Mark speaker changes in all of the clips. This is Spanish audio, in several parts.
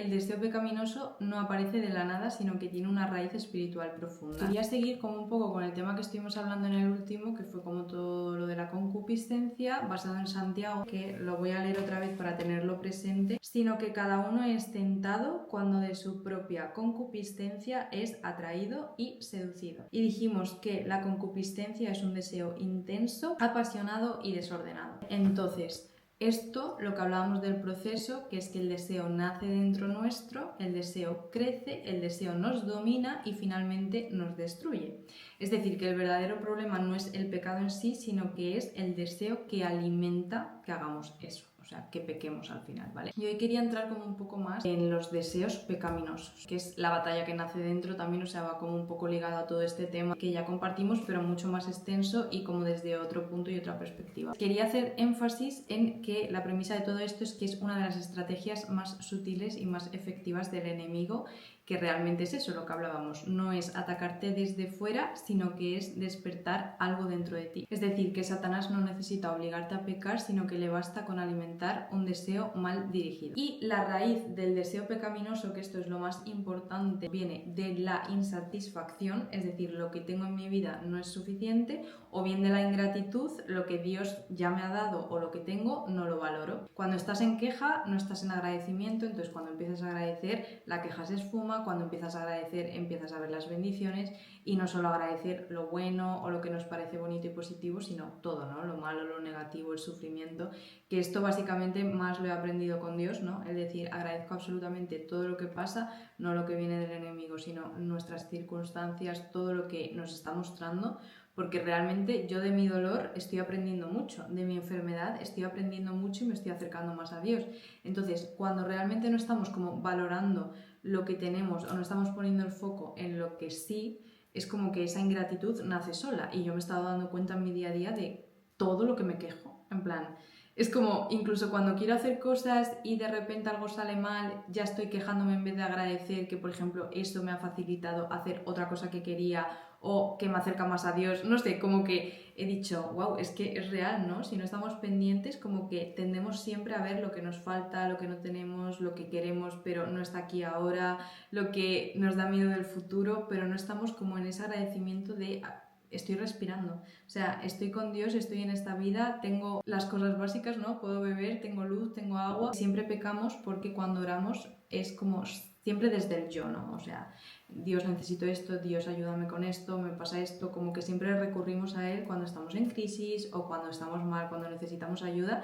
Speaker 1: El deseo pecaminoso no aparece de la nada, sino que tiene una raíz espiritual profunda. Quería seguir como un poco con el tema que estuvimos hablando en el último, que fue como todo lo de la concupiscencia, basado en Santiago, que lo voy a leer otra vez para tenerlo presente, sino que cada uno es tentado cuando de su propia concupiscencia es atraído y seducido. Y dijimos que la concupiscencia es un deseo intenso, apasionado y desordenado. Entonces, esto, lo que hablábamos del proceso, que es que el deseo nace dentro nuestro, el deseo crece, el deseo nos domina y finalmente nos destruye. Es decir, que el verdadero problema no es el pecado en sí, sino que es el deseo que alimenta que hagamos eso. O sea, que pequemos al final, ¿vale? Y hoy quería entrar como un poco más en los deseos pecaminosos, que es la batalla que nace dentro también, o sea, va como un poco ligado a todo este tema que ya compartimos, pero mucho más extenso y como desde otro punto y otra perspectiva. Quería hacer énfasis en que la premisa de todo esto es que es una de las estrategias más sutiles y más efectivas del enemigo, que realmente es eso lo que hablábamos, no es atacarte desde fuera, sino que es despertar algo dentro de ti. Es decir, que Satanás no necesita obligarte a pecar, sino que le basta con alimentar un deseo mal dirigido. Y la raíz del deseo pecaminoso, que esto es lo más importante, viene de la insatisfacción, es decir, lo que tengo en mi vida no es suficiente, o bien de la ingratitud, lo que Dios ya me ha dado o lo que tengo no lo valoro. Cuando estás en queja, no estás en agradecimiento, entonces cuando empiezas a agradecer, la queja se esfuma, cuando empiezas a agradecer, empiezas a ver las bendiciones y no solo agradecer lo bueno o lo que nos parece bonito y positivo, sino todo, ¿no? Lo malo, lo negativo, el sufrimiento, que esto básicamente más lo he aprendido con Dios, ¿no? Es decir, agradezco absolutamente todo lo que pasa, no lo que viene del enemigo, sino nuestras circunstancias, todo lo que nos está mostrando, porque realmente yo de mi dolor estoy aprendiendo mucho, de mi enfermedad estoy aprendiendo mucho y me estoy acercando más a Dios. Entonces, cuando realmente no estamos como valorando lo que tenemos o no estamos poniendo el foco en lo que sí, es como que esa ingratitud nace sola. Y yo me he estado dando cuenta en mi día a día de todo lo que me quejo, en plan... Es como, incluso cuando quiero hacer cosas y de repente algo sale mal, ya estoy quejándome en vez de agradecer que, por ejemplo, esto me ha facilitado hacer otra cosa que quería o que me acerca más a Dios. No sé, como que he dicho, wow, es que es real, ¿no? Si no estamos pendientes, como que tendemos siempre a ver lo que nos falta, lo que no tenemos, lo que queremos, pero no está aquí ahora, lo que nos da miedo del futuro, pero no estamos como en ese agradecimiento de... Estoy respirando, o sea, estoy con Dios, estoy en esta vida, tengo las cosas básicas, ¿no? Puedo beber, tengo luz, tengo agua. Siempre pecamos porque cuando oramos es como siempre desde el yo, ¿no? O sea, Dios, necesito esto, Dios, ayúdame con esto, me pasa esto, como que siempre recurrimos a Él cuando estamos en crisis o cuando estamos mal, cuando necesitamos ayuda.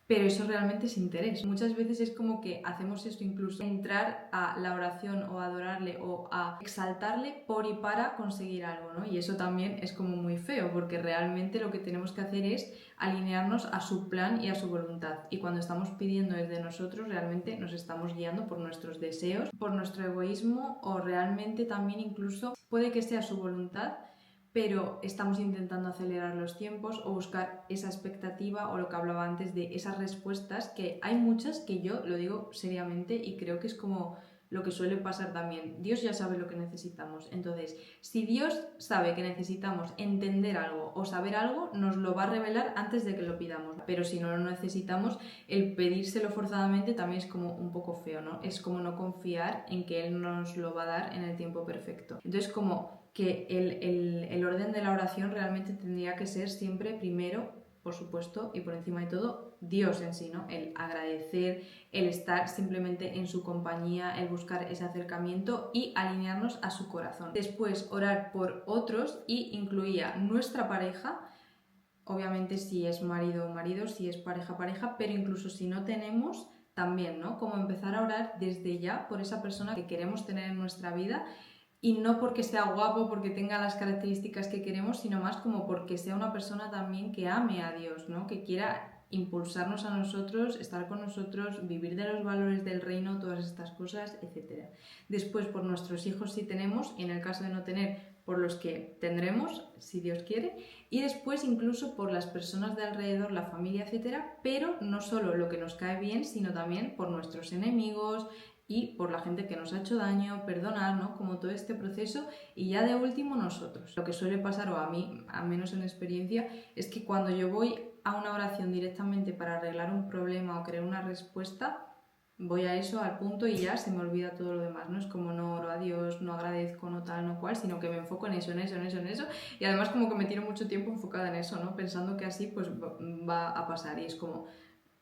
Speaker 1: Pero eso realmente es interés. Muchas veces es como que hacemos esto, incluso entrar a la oración o a adorarle o a exaltarle por y para conseguir algo, ¿no? Y eso también es como muy feo, porque realmente lo que tenemos que hacer es alinearnos a su plan y a su voluntad. Y cuando estamos pidiendo desde nosotros, realmente nos estamos guiando por nuestros deseos, por nuestro egoísmo, o realmente también incluso puede que sea su voluntad, pero estamos intentando acelerar los tiempos o buscar esa expectativa o lo que hablaba antes de esas respuestas, que hay muchas que yo lo digo seriamente y creo que es como lo que suele pasar también. Dios ya sabe lo que necesitamos. Entonces, si Dios sabe que necesitamos entender algo o saber algo, nos lo va a revelar antes de que lo pidamos. Pero si no lo necesitamos, el pedírselo forzadamente también es como un poco feo, ¿no? Es como no confiar en que Él nos lo va a dar en el tiempo perfecto. Entonces, como que el orden de la oración realmente tendría que ser siempre primero, por supuesto, y por encima de todo, Dios en sí, ¿no? El agradecer, el estar simplemente en su compañía, el buscar ese acercamiento y alinearnos a su corazón. Después, orar por otros y incluía nuestra pareja, obviamente si es marido o marido, si es pareja, pareja, pero incluso si no tenemos, también, ¿no? Como empezar a orar desde ya por esa persona que queremos tener en nuestra vida. Y no porque sea guapo, porque tenga las características que queremos, sino más como porque sea una persona también que ame a Dios, ¿no? Que quiera impulsarnos a nosotros, estar con nosotros, vivir de los valores del reino, todas estas cosas, etc. Después, por nuestros hijos si tenemos, y en el caso de no tener, por los que tendremos, si Dios quiere, y después incluso por las personas de alrededor, la familia, etc. Pero no solo lo que nos cae bien, sino también por nuestros enemigos, y por la gente que nos ha hecho daño, perdonar, ¿no? Como todo este proceso, y ya de último nosotros. Lo que suele pasar, o a mí, al menos en experiencia, es que cuando yo voy a una oración directamente para arreglar un problema o querer una respuesta, voy a eso, al punto y ya se me olvida todo lo demás, ¿no? Es como no oro a Dios, no agradezco, no tal, no cual, sino que me enfoco en eso, en eso, en eso, en eso, y además como que me tiro mucho tiempo enfocada en eso, ¿no? Pensando que así pues va a pasar y es como...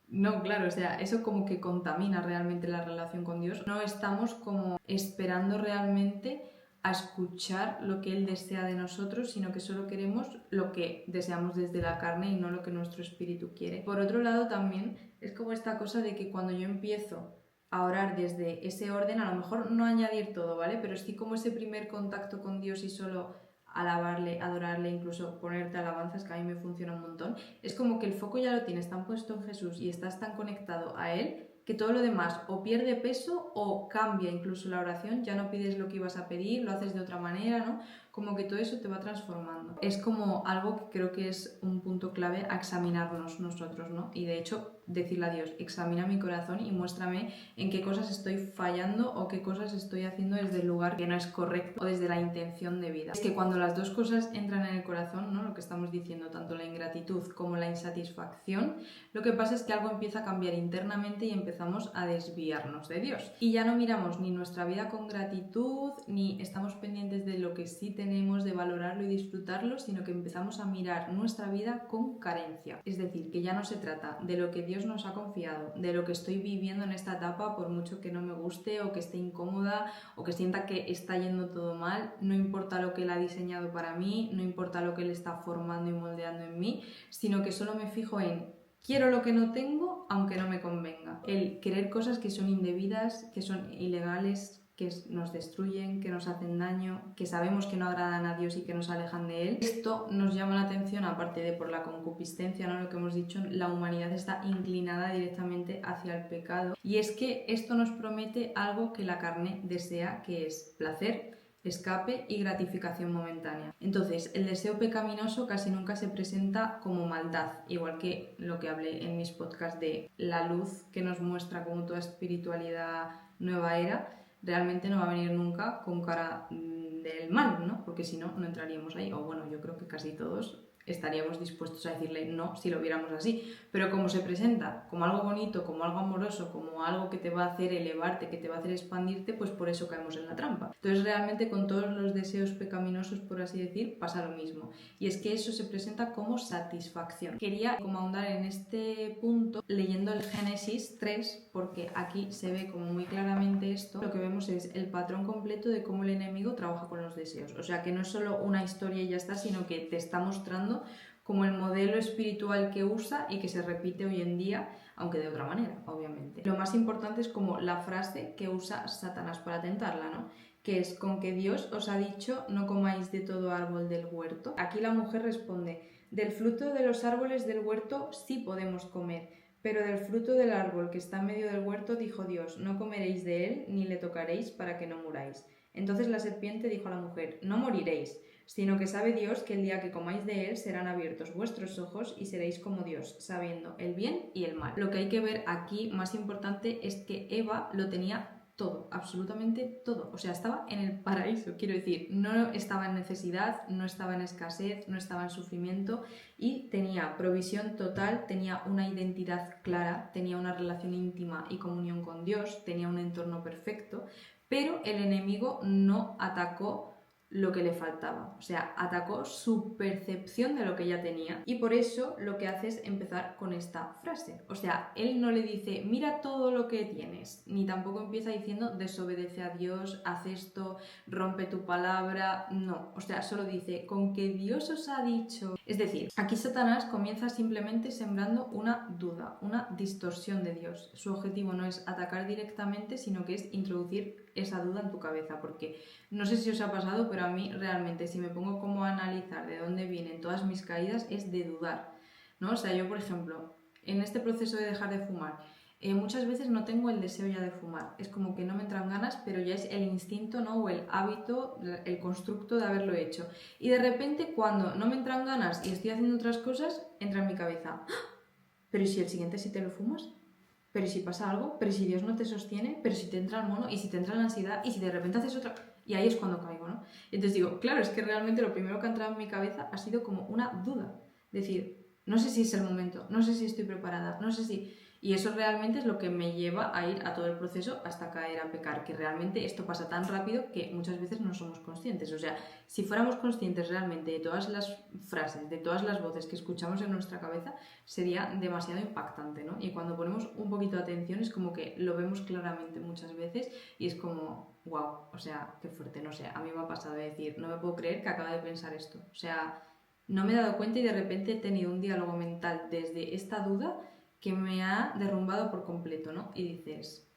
Speaker 1: No, claro, o sea, eso como que contamina realmente la relación con Dios. No estamos como esperando realmente a escuchar lo que Él desea de nosotros, sino que solo queremos lo que deseamos desde la carne y no lo que nuestro espíritu quiere. Por otro lado, también es como esta cosa de que cuando yo empiezo a orar desde ese orden, a lo mejor no añadir todo, ¿vale? Pero sí como ese primer contacto con Dios y solo alabarle, adorarle, incluso ponerte alabanzas, que a mí me funciona un montón, es como que el foco ya lo tienes tan puesto en Jesús y estás tan conectado a Él que todo lo demás o pierde peso o cambia incluso la oración, ya no pides lo que ibas a pedir, lo haces de otra manera, ¿no? Como que todo eso te va transformando. Es como algo que creo que es un punto clave a examinarnos nosotros, ¿no? Y de hecho decirle a Dios, examina mi corazón y muéstrame en qué cosas estoy fallando o qué cosas estoy haciendo desde el lugar que no es correcto o desde la intención de vida. Es que cuando las dos cosas entran en el corazón, ¿no? Lo que estamos diciendo, tanto la ingratitud como la insatisfacción, lo que pasa es que algo empieza a cambiar internamente y empezamos a desviarnos de Dios. Y ya no miramos ni nuestra vida con gratitud, ni estamos pendientes de lo que sí tenemos, de valorarlo y disfrutarlo, sino que empezamos a mirar nuestra vida con carencia. Es decir, que ya no se trata de lo que Dios nos ha confiado, de lo que estoy viviendo en esta etapa, por mucho que no me guste o que esté incómoda o que sienta que está yendo todo mal, no importa lo que Él ha diseñado para mí, no importa lo que Él está formando y moldeando en mí, sino que solo me fijo en quiero lo que no tengo, aunque no me convenga. El querer cosas que son indebidas, que son ilegales, que nos destruyen, que nos hacen daño, que sabemos que no agradan a Dios y que nos alejan de Él. Esto nos llama la atención, aparte de por la concupiscencia, ¿no? Lo que hemos dicho, la humanidad está inclinada directamente hacia el pecado. Y es que esto nos promete algo que la carne desea, que es placer, escape y gratificación momentánea. Entonces, el deseo pecaminoso casi nunca se presenta como maldad, igual que lo que hablé en mis podcasts de la luz que nos muestra como toda espiritualidad nueva era, realmente no va a venir nunca con cara del mal, ¿no? Porque si no, no entraríamos ahí. O bueno, yo creo que casi todos estaríamos dispuestos a decirle no si lo viéramos así. Pero como se presenta como algo bonito, como algo amoroso, como algo que te va a hacer elevarte, que te va a hacer expandirte, pues por eso caemos en la trampa. Entonces realmente con todos los deseos pecaminosos, por así decir, pasa lo mismo. Y es que eso se presenta como satisfacción. Quería como ahondar en este punto leyendo el Génesis 3, porque aquí se ve como muy claramente esto. Lo que vemos es el patrón completo de cómo el enemigo trabaja con los deseos. O sea que no es solo una historia y ya está, sino que te está mostrando como el modelo espiritual que usa y que se repite hoy en día, aunque de otra manera, obviamente. Lo más importante es como la frase que usa Satanás para tentarla, ¿no? Que es con que Dios os ha dicho no comáis de todo árbol del huerto. Aquí la mujer responde, del fruto de los árboles del huerto sí podemos comer, pero del fruto del árbol que está en medio del huerto dijo Dios, no comeréis de él ni le tocaréis para que no muráis. Entonces la serpiente dijo a la mujer, no moriréis, sino que sabe Dios que el día que comáis de él serán abiertos vuestros ojos y seréis como Dios, sabiendo el bien y el mal. Lo que hay que ver aquí, más importante, es que Eva lo tenía todo, absolutamente todo. O sea, estaba en el paraíso, quiero decir, no estaba en necesidad, no estaba en escasez, no estaba en sufrimiento y tenía provisión total, tenía una identidad clara, tenía una relación íntima y comunión con Dios, tenía un entorno perfecto, pero el enemigo no atacó lo que le faltaba, o sea, atacó su percepción de lo que ya tenía y por eso lo que hace es empezar con esta frase, o sea, él no le dice mira todo lo que tienes, ni tampoco empieza diciendo desobedece a Dios, haz esto, rompe tu palabra, no, o sea, solo dice con que Dios os ha dicho, es decir, aquí Satanás comienza simplemente sembrando una duda, una distorsión de Dios, su objetivo no es atacar directamente, sino que es introducir esa duda en tu cabeza, porque no sé si os ha pasado, pero a mí realmente si me pongo como a analizar de dónde vienen todas mis caídas es de dudar, ¿no? O sea, yo por ejemplo, en este proceso de dejar de fumar, muchas veces no tengo el deseo ya de fumar, es como que no me entran ganas, pero ya es el instinto, ¿no? O el hábito, el constructo de haberlo hecho. Y de repente cuando no me entran ganas y estoy haciendo otras cosas, entra en mi cabeza, ¡ah! Pero ¿y si el siguiente sí te lo fumas? Pero ¿y si pasa algo? Pero si Dios no te sostiene, pero si te entra el mono, y si te entra la ansiedad, y si de repente haces otra... Y ahí es cuando caigo, ¿no? Entonces digo, claro, es que realmente lo primero que ha entrado en mi cabeza ha sido como una duda. Decir, no sé si es el momento, no sé si estoy preparada, no sé si... Y eso realmente es lo que me lleva a ir a todo el proceso hasta caer a pecar, que realmente esto pasa tan rápido que muchas veces no somos conscientes. O sea, si fuéramos conscientes realmente de todas las frases, de todas las voces que escuchamos en nuestra cabeza, sería demasiado impactante, ¿no? Y cuando ponemos un poquito de atención es como que lo vemos claramente muchas veces y es como, wow, o sea, qué fuerte, no sé, a mí me ha pasado de decir, no me puedo creer que acaba de pensar esto. O sea, no me he dado cuenta y de repente he tenido un diálogo mental desde esta duda que me ha derrumbado por completo, ¿no? Y dices,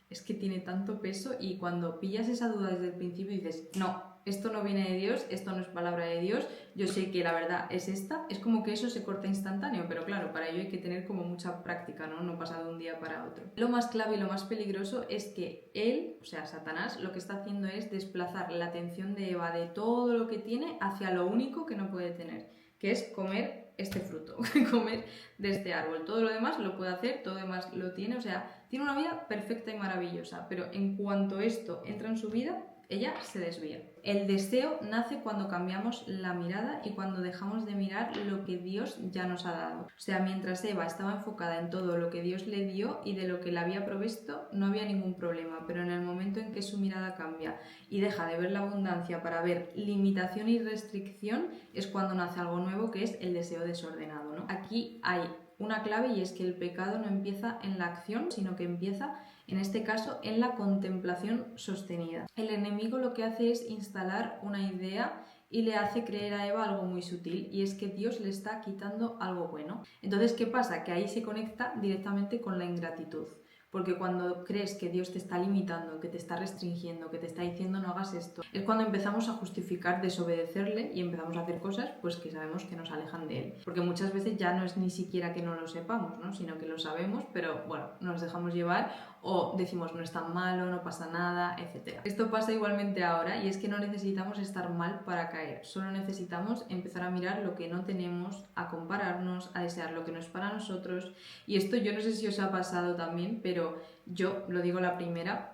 Speaker 1: es que tiene tanto peso y cuando pillas esa duda desde el principio dices, no, esto no viene de Dios, esto no es palabra de Dios, yo sé que la verdad es esta, es como que eso se corta instantáneo, pero claro, para ello hay que tener como mucha práctica, ¿no? No pasa de un día para otro. Lo más clave y lo más peligroso es que él, o sea, Satanás, lo que está haciendo es desplazar la atención de Eva de todo lo que tiene hacia lo único que no puede tener, que es comer este fruto, comer de este árbol. Todo lo demás lo puede hacer, todo lo demás lo tiene, o sea, tiene una vida perfecta y maravillosa, pero en cuanto esto entra en su vida, ella se desvía. El deseo nace cuando cambiamos la mirada y cuando dejamos de mirar lo que Dios ya nos ha dado. O sea, mientras Eva estaba enfocada en todo lo que Dios le dio y de lo que le había provisto, no había ningún problema, pero en el momento en que su mirada cambia y deja de ver la abundancia para ver limitación y restricción, es cuando nace algo nuevo, que es el deseo desordenado, ¿no? Aquí hay una clave y es que el pecado no empieza en la acción, sino que empieza, en este caso, en la contemplación sostenida. El enemigo lo que hace es instalar una idea y le hace creer a Eva algo muy sutil, y es que Dios le está quitando algo bueno. Entonces, ¿qué pasa? Que ahí se conecta directamente con la ingratitud. Porque cuando crees que Dios te está limitando, que te está restringiendo, que te está diciendo no hagas esto, es cuando empezamos a justificar desobedecerle y empezamos a hacer cosas pues que sabemos que nos alejan de él. Porque muchas veces ya no es ni siquiera que no lo sepamos, ¿no? Sino que lo sabemos, pero bueno, nos dejamos llevar o decimos no es tan malo, no pasa nada, etc. Esto pasa igualmente ahora, y es que no necesitamos estar mal para caer, solo necesitamos empezar a mirar lo que no tenemos, a compararnos, a desear lo que no es para nosotros. Y esto yo no sé si os ha pasado también, pero yo lo digo la primera.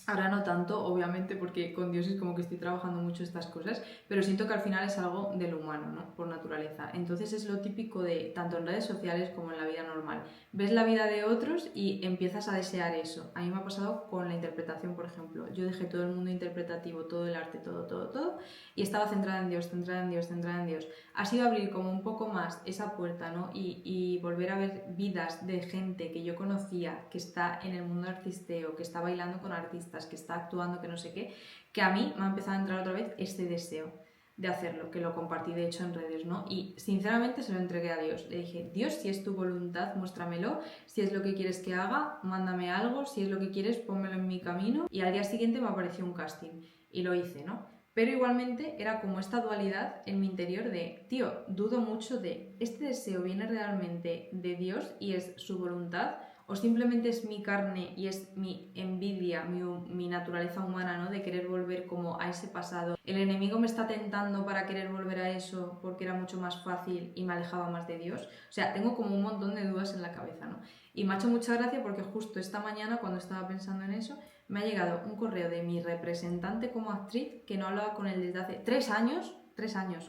Speaker 1: Ahora no tanto, obviamente, porque con Dios es como que estoy trabajando mucho estas cosas, pero siento que al final es algo del humano, ¿no? Por naturaleza. Entonces es lo típico de, tanto en redes sociales como en la vida normal. Ves la vida de otros y empiezas a desear eso. A mí me ha pasado con la interpretación, por ejemplo. Yo dejé todo el mundo interpretativo, todo el arte, todo, y estaba centrada en Dios, centrada en Dios, centrada en Dios. Ha sido abrir como un poco más esa puerta, ¿no? Y volver a ver vidas de gente que yo conocía, que está en el mundo artisteo, que está bailando con artistas, que está actuando, que no sé qué, que a mí me ha empezado a entrar otra vez este deseo de hacerlo, que lo compartí de hecho en redes, ¿no? Y sinceramente se lo entregué a Dios. Le dije, Dios, si es tu voluntad, muéstramelo, si es lo que quieres que haga, mándame algo, si es lo que quieres, pónmelo en mi camino. Y al día siguiente me apareció un casting y lo hice, ¿no? Pero igualmente era como esta dualidad en mi interior de, tío, dudo mucho de, ¿este deseo viene realmente de Dios y es su voluntad? ¿O simplemente es mi carne y es mi envidia, mi naturaleza humana, ¿no? De querer volver como a ese pasado? ¿El enemigo me está tentando para querer volver a eso porque era mucho más fácil y me alejaba más de Dios? O sea, tengo como un montón de dudas en la cabeza, ¿no? Y me ha hecho mucha gracia porque justo esta mañana, cuando estaba pensando en eso, me ha llegado un correo de mi representante como actriz, que no hablaba con él desde hace 3 años,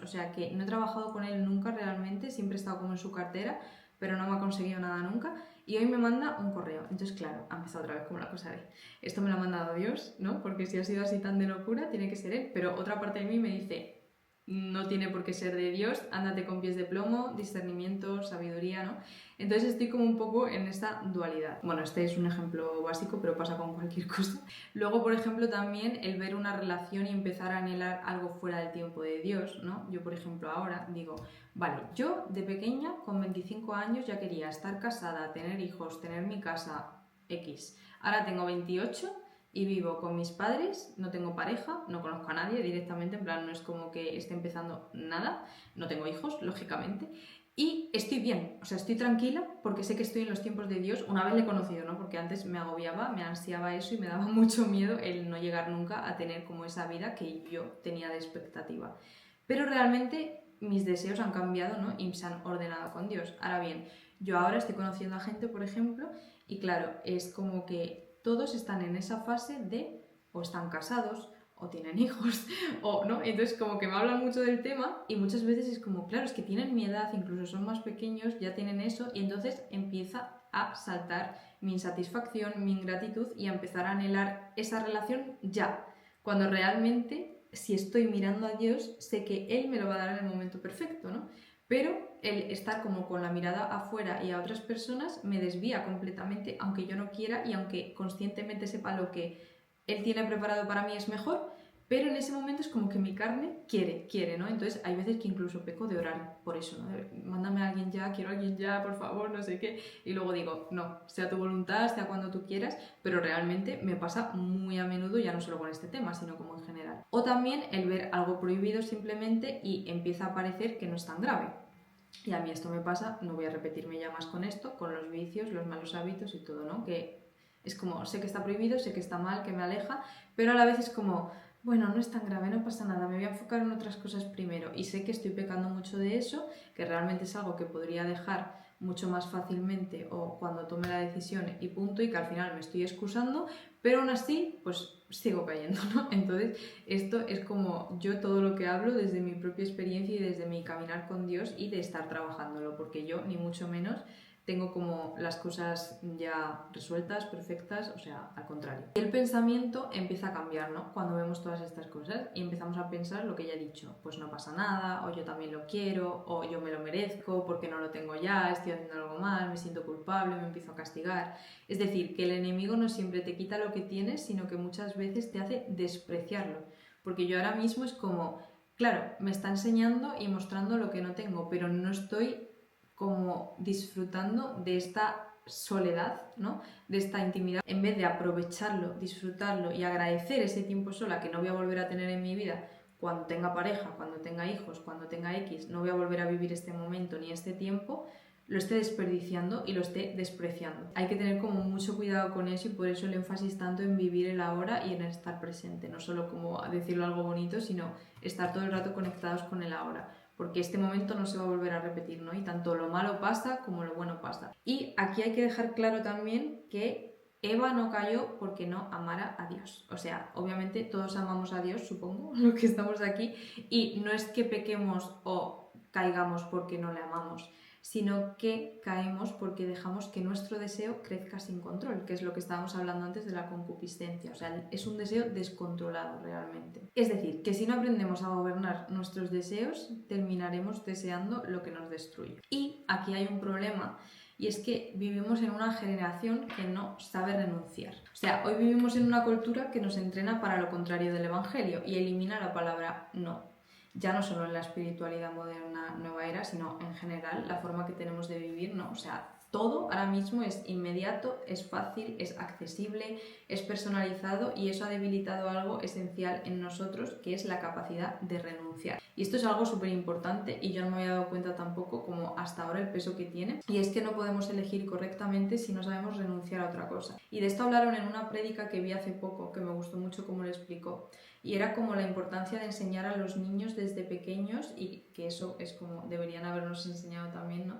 Speaker 1: o sea que no he trabajado con él nunca realmente, siempre he estado como en su cartera, pero no me ha conseguido nada nunca, y hoy me manda un correo. Entonces, claro, ha empezado otra vez como la cosa de, esto me lo ha mandado Dios, ¿no? Porque si ha sido así tan de locura, tiene que ser él, pero otra parte de mí me dice, no tiene por qué ser de Dios, ándate con pies de plomo, discernimiento, sabiduría, ¿no? Entonces estoy como un poco en esta dualidad. Bueno, este es un ejemplo básico, pero pasa con cualquier cosa. Luego, por ejemplo, también el ver una relación y empezar a anhelar algo fuera del tiempo de Dios, ¿no? Yo, por ejemplo, ahora digo, vale, yo de pequeña, con 25 años, ya quería estar casada, tener hijos, tener mi casa, X. Ahora tengo 28 y vivo con mis padres, no tengo pareja, no conozco a nadie directamente, en plan no es como que esté empezando nada, no tengo hijos, lógicamente, y estoy bien, o sea, estoy tranquila porque sé que estoy en los tiempos de Dios, una vez le he conocido, ¿no? Porque antes me agobiaba, me ansiaba eso y me daba mucho miedo el no llegar nunca a tener como esa vida que yo tenía de expectativa. Pero realmente mis deseos han cambiado, ¿no? Y se han ordenado con Dios. Ahora bien, yo ahora estoy conociendo a gente, por ejemplo, y claro, es como que todos están en esa fase de o están casados o tienen hijos o no, entonces como que me hablan mucho del tema y muchas veces es como, claro, es que tienen mi edad, incluso son más pequeños, ya tienen eso y entonces empieza a saltar mi insatisfacción, mi ingratitud y a empezar a anhelar esa relación ya, cuando realmente, si estoy mirando a Dios, sé que Él me lo va a dar en el momento perfecto, ¿no? Pero el estar como con la mirada afuera y a otras personas me desvía completamente, aunque yo no quiera y aunque conscientemente sepa lo que Él tiene preparado para mí es mejor, pero en ese momento es como que mi carne quiere, ¿no? Entonces hay veces que incluso peco de orar por eso, ¿no? Mándame a alguien ya, quiero a alguien ya, por favor, no sé qué. Y luego digo, no, sea tu voluntad, sea cuando tú quieras, pero realmente me pasa muy a menudo, ya no solo con este tema, sino como en general. O también el ver algo prohibido simplemente y empieza a parecer que no es tan grave. Y a mí esto me pasa, no voy a repetirme ya más con esto, con los vicios, los malos hábitos y todo, ¿no? Que es como, sé que está prohibido, sé que está mal, que me aleja, pero a la vez es como, bueno, no es tan grave, no pasa nada, me voy a enfocar en otras cosas primero. Y sé que estoy pecando mucho de eso, que realmente es algo que podría dejar mucho más fácilmente o cuando tome la decisión y punto, y que al final me estoy excusando, pero aún así, pues sigo cayendo, ¿no? Entonces, esto es como yo todo lo que hablo desde mi propia experiencia y desde mi caminar con Dios y de estar trabajándolo, porque yo, ni mucho menos, tengo como las cosas ya resueltas, perfectas, o sea, al contrario. Y el pensamiento empieza a cambiar, ¿no? Cuando vemos todas estas cosas y empezamos a pensar lo que ya he dicho, pues no pasa nada, o yo también lo quiero, o yo me lo merezco porque no lo tengo ya, estoy haciendo algo mal, me siento culpable, me empiezo a castigar. Es decir, que el enemigo no siempre te quita lo que tienes, sino que muchas veces te hace despreciarlo. Porque yo ahora mismo es como, claro, me está enseñando y mostrando lo que no tengo, pero no estoy como disfrutando de esta soledad, ¿no? De esta intimidad, en vez de aprovecharlo, disfrutarlo y agradecer ese tiempo sola que no voy a volver a tener en mi vida cuando tenga pareja, cuando tenga hijos, cuando tenga X, no voy a volver a vivir este momento ni este tiempo, lo esté desperdiciando y lo esté despreciando. Hay que tener como mucho cuidado con eso y por eso el énfasis tanto en vivir el ahora y en estar presente, no solo como decirlo algo bonito, sino estar todo el rato conectados con el ahora, porque este momento no se va a volver a repetir, ¿no? Y tanto lo malo pasa como lo bueno pasa. Y aquí hay que dejar claro también que Eva no cayó porque no amara a Dios. O sea, obviamente todos amamos a Dios, supongo, los que estamos aquí, y no es que pequemos o caigamos porque no le amamos, sino que caemos porque dejamos que nuestro deseo crezca sin control, que es lo que estábamos hablando antes de la concupiscencia. O sea, es un deseo descontrolado realmente. Es decir, que si no aprendemos a gobernar nuestros deseos, terminaremos deseando lo que nos destruye. Y aquí hay un problema, y es que vivimos en una generación que no sabe renunciar. O sea, hoy vivimos en una cultura que nos entrena para lo contrario del Evangelio y elimina la palabra no. Ya no solo en la espiritualidad moderna nueva era, sino en general la forma que tenemos de vivir, ¿no? O sea, todo ahora mismo es inmediato, es fácil, es accesible, es personalizado y eso ha debilitado algo esencial en nosotros, que es la capacidad de renunciar. Y esto es algo súper importante y yo no me había dado cuenta tampoco como hasta ahora el peso que tiene, y es que no podemos elegir correctamente si no sabemos renunciar a otra cosa. Y de esto hablaron en una prédica que vi hace poco, que me gustó mucho cómo lo explicó. Y era como la importancia de enseñar a los niños desde pequeños, y que eso es como deberían habernos enseñado también, ¿no?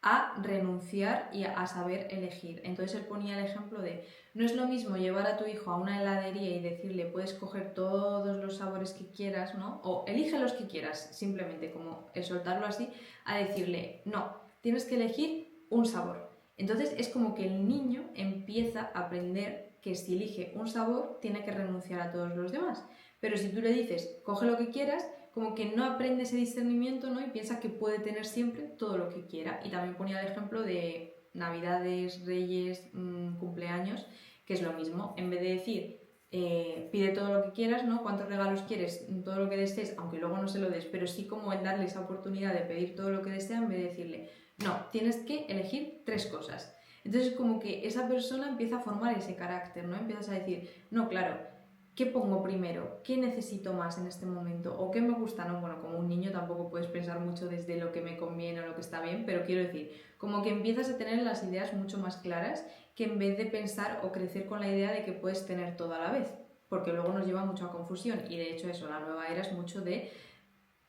Speaker 1: A renunciar y a saber elegir. Entonces él ponía el ejemplo de, no es lo mismo llevar a tu hijo a una heladería y decirle puedes coger todos los sabores que quieras, ¿no? O elige los que quieras, simplemente como el soltarlo así, a decirle, no, tienes que elegir un sabor. Entonces es como que el niño empieza a aprender que si elige un sabor tiene que renunciar a todos los demás. Pero si tú le dices, coge lo que quieras, como que no aprende ese discernimiento, ¿no? Y piensa que puede tener siempre todo lo que quiera. Y también ponía el ejemplo de Navidades, Reyes, cumpleaños, que es lo mismo. En vez de decir, pide todo lo que quieras, ¿no? ¿Cuántos regalos quieres? Todo lo que desees, aunque luego no se lo des, pero sí como el darle esa oportunidad de pedir todo lo que desea en vez de decirle, no, tienes que elegir 3 cosas. Entonces como que esa persona empieza a formar ese carácter, ¿no? Empiezas a decir, no, claro, ¿qué pongo primero? ¿Qué necesito más en este momento? ¿O qué me gusta? No, bueno, como un niño tampoco puedes pensar mucho desde lo que me conviene o lo que está bien, pero quiero decir, como que empiezas a tener las ideas mucho más claras que en vez de pensar o crecer con la idea de que puedes tener todo a la vez, porque luego nos lleva mucho a confusión y de hecho eso, la nueva era es mucho de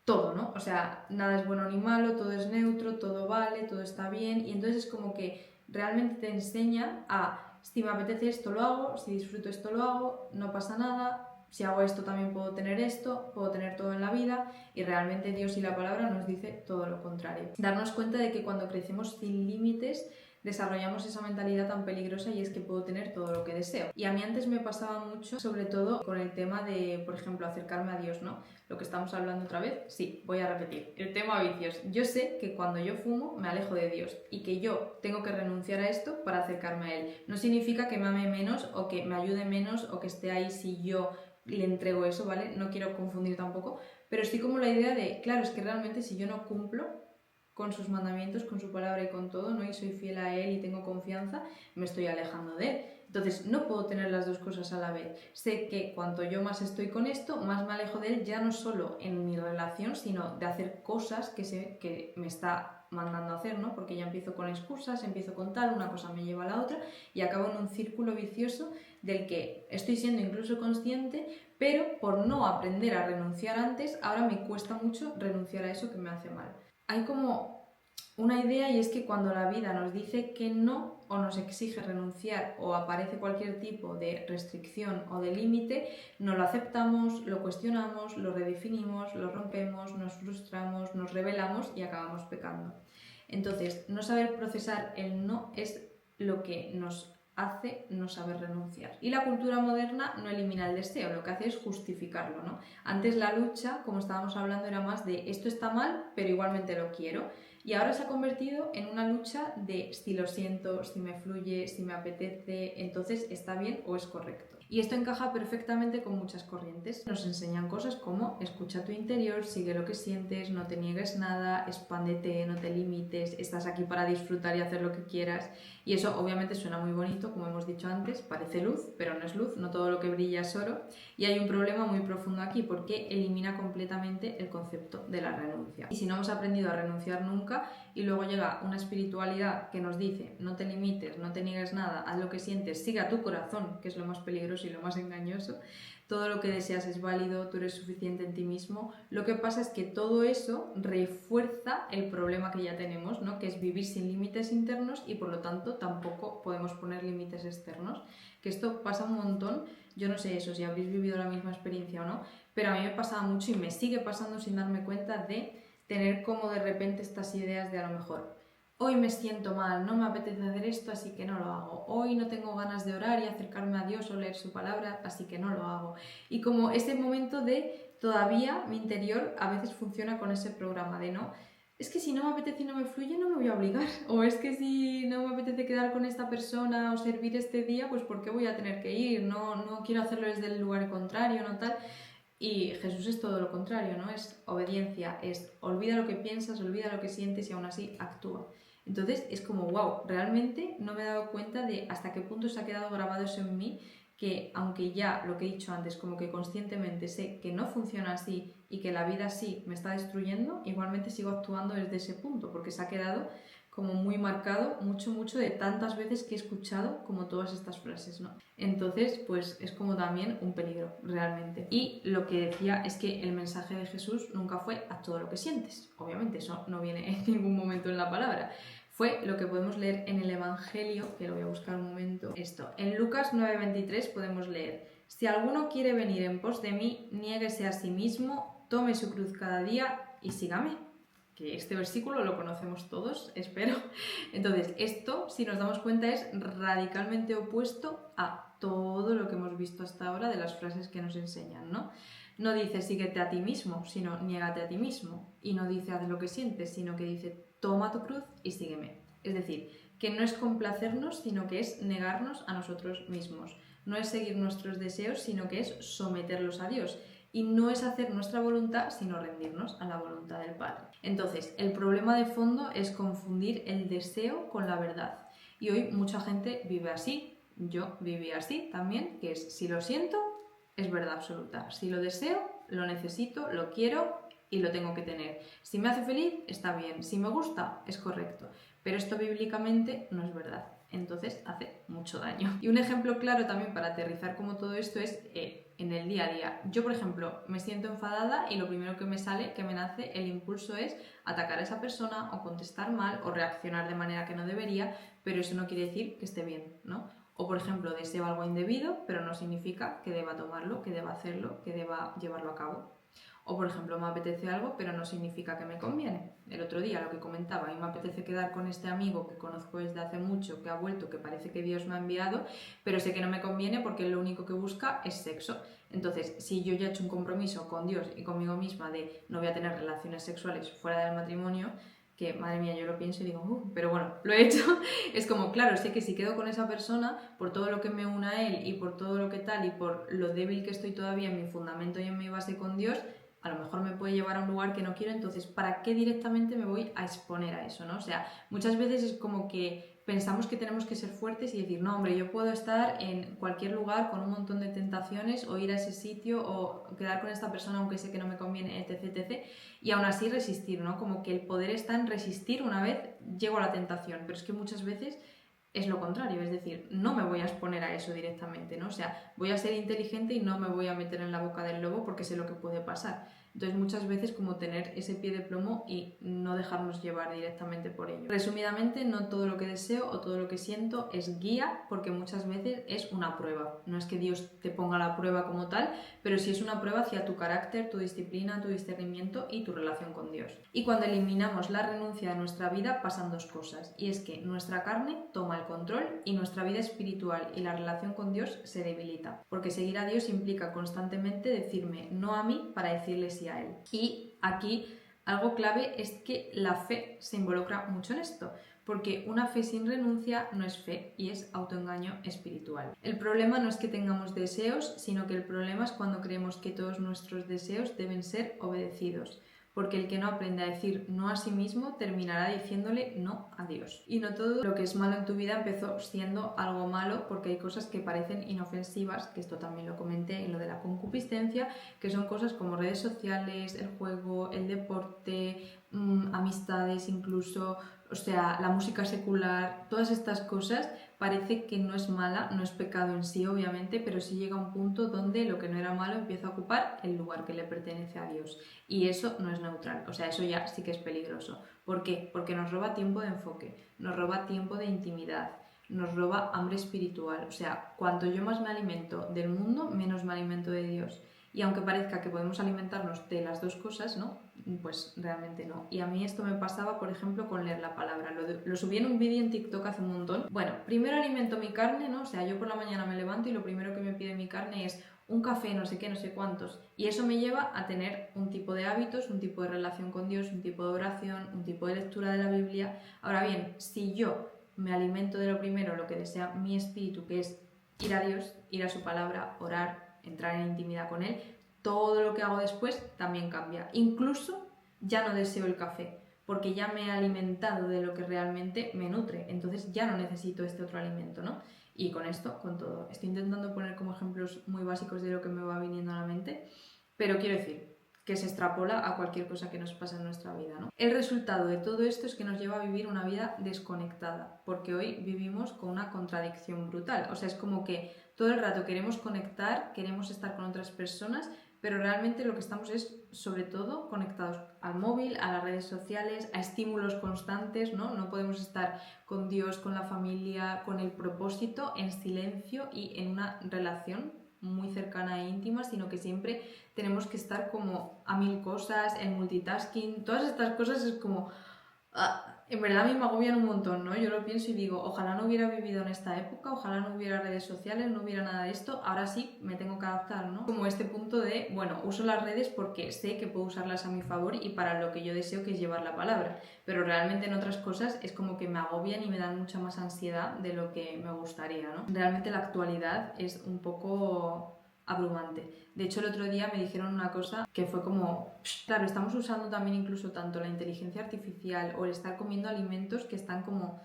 Speaker 1: todo, ¿no? O sea, nada es bueno ni malo, todo es neutro, todo vale, todo está bien, y entonces es como que realmente te enseña a, si me apetece esto lo hago, si disfruto esto lo hago, no pasa nada, si hago esto también puedo tener esto, puedo tener todo en la vida, y realmente Dios y la palabra nos dice todo lo contrario. Darnos cuenta de que cuando crecemos sin límites desarrollamos esa mentalidad tan peligrosa y es que puedo tener todo lo que deseo. Y a mí antes me pasaba mucho, sobre todo con el tema de, por ejemplo, acercarme a Dios, ¿no? Lo que estamos hablando otra vez, sí, voy a repetir. El tema vicios. Yo sé que cuando yo fumo me alejo de Dios y que yo tengo que renunciar a esto para acercarme a Él. No significa que me ame menos o que me ayude menos o que esté ahí si yo le entrego eso, ¿vale? No quiero confundir tampoco, pero sí como la idea de, claro, es que realmente si yo no cumplo con sus mandamientos, con su palabra y con todo, ¿no? Y soy fiel a Él y tengo confianza, me estoy alejando de Él. Entonces, no puedo tener las dos cosas a la vez. Sé que cuanto yo más estoy con esto, más me alejo de Él, ya no solo en mi relación, sino de hacer cosas que sé que me está mandando a hacer, ¿no? Porque ya empiezo con excusas, empiezo con tal, una cosa me lleva a la otra y acabo en un círculo vicioso del que estoy siendo incluso consciente, pero por no aprender a renunciar antes, ahora me cuesta mucho renunciar a eso que me hace mal. Hay como una idea y es que cuando la vida nos dice que no o nos exige renunciar o aparece cualquier tipo de restricción o de límite, no lo aceptamos, lo cuestionamos, lo redefinimos, lo rompemos, nos frustramos, nos rebelamos y acabamos pecando. Entonces, no saber procesar el no es lo que nos hace no saber renunciar. Y la cultura moderna no elimina el deseo, lo que hace es justificarlo, ¿no? Antes la lucha, como estábamos hablando, era más de esto está mal, pero igualmente lo quiero. Y ahora se ha convertido en una lucha de si lo siento, si me fluye, si me apetece, entonces está bien o es correcto. Y esto encaja perfectamente con muchas corrientes. Nos enseñan cosas como escucha tu interior, sigue lo que sientes, no te niegues nada, expándete, no te limites, estás aquí para disfrutar y hacer lo que quieras. Y eso obviamente suena muy bonito, como hemos dicho antes, parece luz, pero no es luz, no todo lo que brilla es oro. Y hay un problema muy profundo aquí porque elimina completamente el concepto de la renuncia. Y si no hemos aprendido a renunciar nunca y luego llega una espiritualidad que nos dice no te limites, no te niegues nada, haz lo que sientes, siga tu corazón, que es lo más peligroso y lo más engañoso, todo lo que deseas es válido, tú eres suficiente en ti mismo. Lo que pasa es que todo eso refuerza el problema que ya tenemos, ¿no? Que es vivir sin límites internos y por lo tanto tampoco podemos poner límites externos. Que esto pasa un montón, yo no sé eso, si habréis vivido la misma experiencia o no, pero a mí me pasaba mucho y me sigue pasando sin darme cuenta de tener como de repente estas ideas de a lo mejor hoy me siento mal, no me apetece hacer esto, así que no lo hago. Hoy no tengo ganas de orar y acercarme a Dios o leer su palabra, así que no lo hago. Y como ese momento de todavía mi interior a veces funciona con ese programa de no, es que si no me apetece y no me fluye, no me voy a obligar. O es que si no me apetece quedar con esta persona o servir este día, pues ¿por qué voy a tener que ir? No quiero hacerlo desde el lugar contrario, no tal. Y Jesús es todo lo contrario, ¿no? Es obediencia, es olvida lo que piensas, olvida lo que sientes y aún así actúa. Entonces es como, wow, realmente no me he dado cuenta de hasta qué punto se ha quedado grabado eso en mí, que aunque ya lo que he dicho antes, como que conscientemente sé que no funciona así y que la vida así me está destruyendo, igualmente sigo actuando desde ese punto, porque se ha quedado como muy marcado, mucho de tantas veces que he escuchado como todas estas frases, ¿no? Entonces, pues es como también un peligro, realmente. Y lo que decía es que el mensaje de Jesús nunca fue a todo lo que sientes. Obviamente, eso no viene en ningún momento en la palabra. Fue lo que podemos leer en el Evangelio, que lo voy a buscar un momento, esto. En Lucas 9:23 podemos leer: si alguno quiere venir en pos de mí, niéguese a sí mismo, tome su cruz cada día y sígame. Que este versículo lo conocemos todos, espero. Entonces, esto, si nos damos cuenta, es radicalmente opuesto a todo lo que hemos visto hasta ahora de las frases que nos enseñan, ¿no? No dice síguete a ti mismo, sino niégate a ti mismo. Y no dice haz lo que sientes, sino que dice toma tu cruz y sígueme. Es decir, que no es complacernos, sino que es negarnos a nosotros mismos. No es seguir nuestros deseos, sino que es someterlos a Dios. Y no es hacer nuestra voluntad, sino rendirnos a la voluntad del Padre. Entonces, el problema de fondo es confundir el deseo con la verdad. Y hoy mucha gente vive así. Yo viví así también, que es si lo siento, es verdad absoluta. Si lo deseo, lo necesito, lo quiero y lo tengo que tener. Si me hace feliz, está bien. Si me gusta, es correcto. Pero esto bíblicamente no es verdad. Entonces hace mucho daño. Y un ejemplo claro también para aterrizar como todo esto es en el día a día. Yo, por ejemplo, me siento enfadada y lo primero que me sale, que me nace, el impulso es atacar a esa persona o contestar mal o reaccionar de manera que no debería, pero eso no quiere decir que esté bien, ¿no? O, por ejemplo, deseo algo indebido, pero no significa que deba tomarlo, que deba hacerlo, que deba llevarlo a cabo. O por ejemplo, me apetece algo, pero no significa que me conviene. El otro día lo que comentaba, a mí me apetece quedar con este amigo que conozco desde hace mucho, que ha vuelto, que parece que Dios me ha enviado, pero sé que no me conviene porque lo único que busca es sexo. Entonces, si yo ya he hecho un compromiso con Dios y conmigo misma de no voy a tener relaciones sexuales fuera del matrimonio, que madre mía, yo lo pienso y digo, pero bueno, lo he hecho, es como, claro, sé que si quedo con esa persona, por todo lo que me une a él y por todo lo que tal y por lo débil que estoy todavía en mi fundamento y en mi base con Dios, a lo mejor me puede llevar a un lugar que no quiero, entonces, ¿para qué directamente me voy a exponer a eso, no? O sea, muchas veces es como que pensamos que tenemos que ser fuertes y decir, no, hombre, yo puedo estar en cualquier lugar con un montón de tentaciones o ir a ese sitio o quedar con esta persona aunque sé que no me conviene, etc, etc, y aún así resistir, ¿no? Como que el poder está en resistir una vez llego a la tentación, pero es que muchas veces es lo contrario, es decir, no me voy a exponer a eso directamente, ¿no? O sea, voy a ser inteligente y no me voy a meter en la boca del lobo porque sé lo que puede pasar. Entonces muchas veces como tener ese pie de plomo y no dejarnos llevar directamente por ello. Resumidamente, no todo lo que deseo o todo lo que siento es guía, porque muchas veces es una prueba. No es que Dios te ponga la prueba como tal, pero sí es una prueba hacia tu carácter, tu disciplina, tu discernimiento y tu relación con Dios. Y cuando eliminamos la renuncia de nuestra vida pasan dos cosas, y es que nuestra carne toma el control y nuestra vida espiritual y la relación con Dios se debilita, porque seguir a Dios implica constantemente decirme no a mí para decirle sí a Él. Y aquí algo clave es que la fe se involucra mucho en esto, porque una fe sin renuncia no es fe y es autoengaño espiritual. El problema no es que tengamos deseos, sino que el problema es cuando creemos que todos nuestros deseos deben ser obedecidos, porque el que no aprende a decir no a sí mismo terminará diciéndole no a Dios. Y no todo lo que es malo en tu vida empezó siendo algo malo, porque hay cosas que parecen inofensivas, que esto también lo comenté en lo de la concupiscencia, que son cosas como redes sociales, el juego, el deporte, amistades incluso, o sea, la música secular, todas estas cosas parece que no es mala, no es pecado en sí obviamente, pero sí llega a un punto donde lo que no era malo empieza a ocupar el lugar que le pertenece a Dios. Y eso no es neutral, o sea, eso ya sí que es peligroso. ¿Por qué? Porque nos roba tiempo de enfoque, nos roba tiempo de intimidad, nos roba hambre espiritual. O sea, cuanto yo más me alimento del mundo, menos me alimento de Dios. Y aunque parezca que podemos alimentarnos de las dos cosas, ¿no? Pues realmente no. Y a mí esto me pasaba, por ejemplo, con leer la palabra. Lo subí en un vídeo en TikTok hace un montón. Bueno, primero alimento mi carne, ¿no? O sea, yo por la mañana me levanto y lo primero que me pide mi carne es un café, no sé qué, no sé cuántos. Y eso me lleva a tener un tipo de hábitos, un tipo de relación con Dios, un tipo de oración, un tipo de lectura de la Biblia. Ahora bien, si yo me alimento de lo primero, lo que desea mi espíritu, que es ir a Dios, ir a su palabra, orar, entrar en intimidad con Él, todo lo que hago después también cambia. Incluso ya no deseo el café, porque ya me he alimentado de lo que realmente me nutre. Entonces ya no necesito este otro alimento, ¿no? Y con esto, con todo. Estoy intentando poner como ejemplos muy básicos de lo que me va viniendo a la mente, pero quiero decir que se extrapola a cualquier cosa que nos pase en nuestra vida, ¿no? El resultado de todo esto es que nos lleva a vivir una vida desconectada, porque hoy vivimos con una contradicción brutal. O sea, es como que todo el rato queremos conectar, queremos estar con otras personas, pero realmente lo que estamos es, sobre todo, conectados al móvil, a las redes sociales, a estímulos constantes, ¿no? No podemos estar con Dios, con la familia, con el propósito, en silencio y en una relación muy cercana e íntima, sino que siempre tenemos que estar como a mil cosas, en multitasking, todas estas cosas es como... en verdad a mí me agobian un montón, ¿no? Yo lo pienso y digo, ojalá no hubiera vivido en esta época, ojalá no hubiera redes sociales, no hubiera nada de esto, ahora sí me tengo que adaptar, ¿no? Como este punto de, bueno, uso las redes porque sé que puedo usarlas a mi favor y para lo que yo deseo, que es llevar la palabra, pero realmente en otras cosas es como que me agobian y me dan mucha más ansiedad de lo que me gustaría, ¿no? Realmente la actualidad es un poco abrumante. De hecho, el otro día me dijeron una cosa que fue como, claro, estamos usando también incluso tanto la inteligencia artificial o el estar comiendo alimentos que están como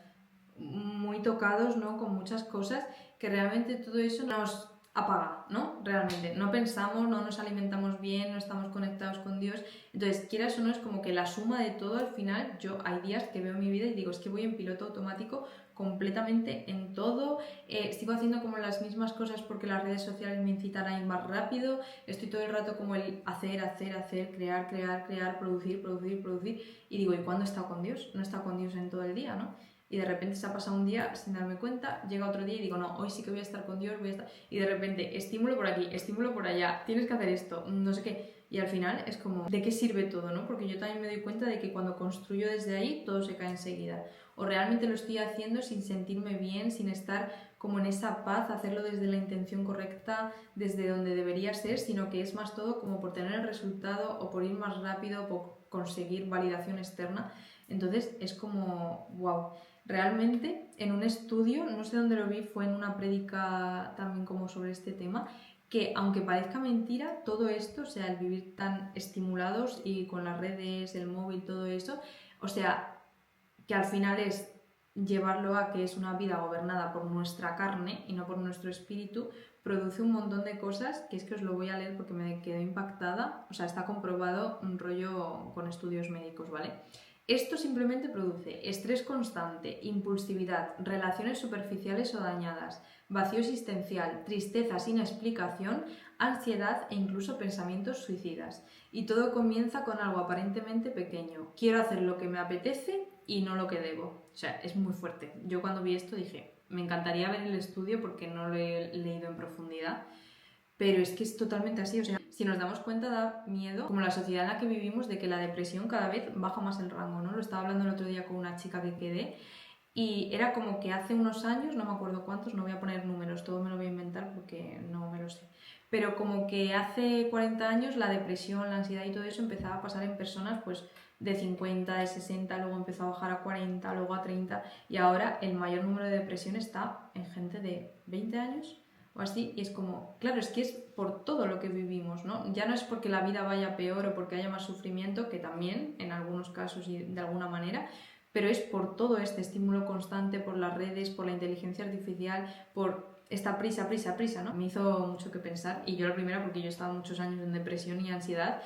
Speaker 1: muy tocados, ¿no? Con muchas cosas que realmente todo eso nos apaga, ¿no? Realmente, no pensamos, no nos alimentamos bien, no estamos conectados con Dios. Entonces, quieras o no, es como que la suma de todo al final, yo hay días que veo mi vida y digo, es que voy en piloto automático completamente en todo, sigo haciendo como las mismas cosas porque las redes sociales me incitan a ir más rápido, estoy todo el rato como el hacer, crear, producir, y digo, ¿y cuándo he estado con Dios? No he estado con Dios en todo el día, ¿no? Y de repente se ha pasado un día sin darme cuenta, llega otro día y digo, no, hoy sí que voy a estar con Dios, y de repente estímulo por aquí, estímulo por allá, tienes que hacer esto, no sé qué. Y al final es como, ¿de qué sirve todo, no? Porque yo también me doy cuenta de que cuando construyo desde ahí, todo se cae enseguida. O realmente lo estoy haciendo sin sentirme bien, sin estar como en esa paz, hacerlo desde la intención correcta, desde donde debería ser, sino que es más todo como por tener el resultado o por ir más rápido o por conseguir validación externa. Entonces es como, wow. Realmente en un estudio, no sé dónde lo vi, fue en una prédica también como sobre este tema, que aunque parezca mentira, todo esto, o sea, el vivir tan estimulados y con las redes, el móvil, todo eso, o sea, que al final es llevarlo a que es una vida gobernada por nuestra carne y no por nuestro espíritu, produce un montón de cosas que es que os lo voy a leer porque me quedé impactada, o sea, está comprobado un rollo con estudios médicos, ¿vale? Esto simplemente produce estrés constante, impulsividad, relaciones superficiales o dañadas, vacío existencial, tristeza sin explicación, ansiedad e incluso pensamientos suicidas. Y todo comienza con algo aparentemente pequeño. Quiero hacer lo que me apetece y no lo que debo. O sea, es muy fuerte. Yo cuando vi esto dije, me encantaría ver el estudio porque no lo he leído en profundidad, pero es que es totalmente así. O sea, si nos damos cuenta da miedo, como la sociedad en la que vivimos, de que la depresión cada vez baja más el rango, ¿no? Lo estaba hablando el otro día con una chica que quedé y era como que hace unos años, no me acuerdo cuántos, no voy a poner números, todo me lo voy a inventar porque no me lo sé, pero como que hace 40 años la depresión, la ansiedad y todo eso empezaba a pasar en personas pues de 50, de 60, luego empezó a bajar a 40, luego a 30 y ahora el mayor número de depresión está en gente de 20 años o así, y es como, claro, es que es por todo lo que vivimos, ¿no? Ya no es porque la vida vaya peor o porque haya más sufrimiento, que también en algunos casos y de alguna manera, pero es por todo este estímulo constante, por las redes, por la inteligencia artificial, por esta prisa, prisa, prisa, ¿no? Me hizo mucho que pensar, y yo la primera porque yo he estado muchos años en depresión y ansiedad,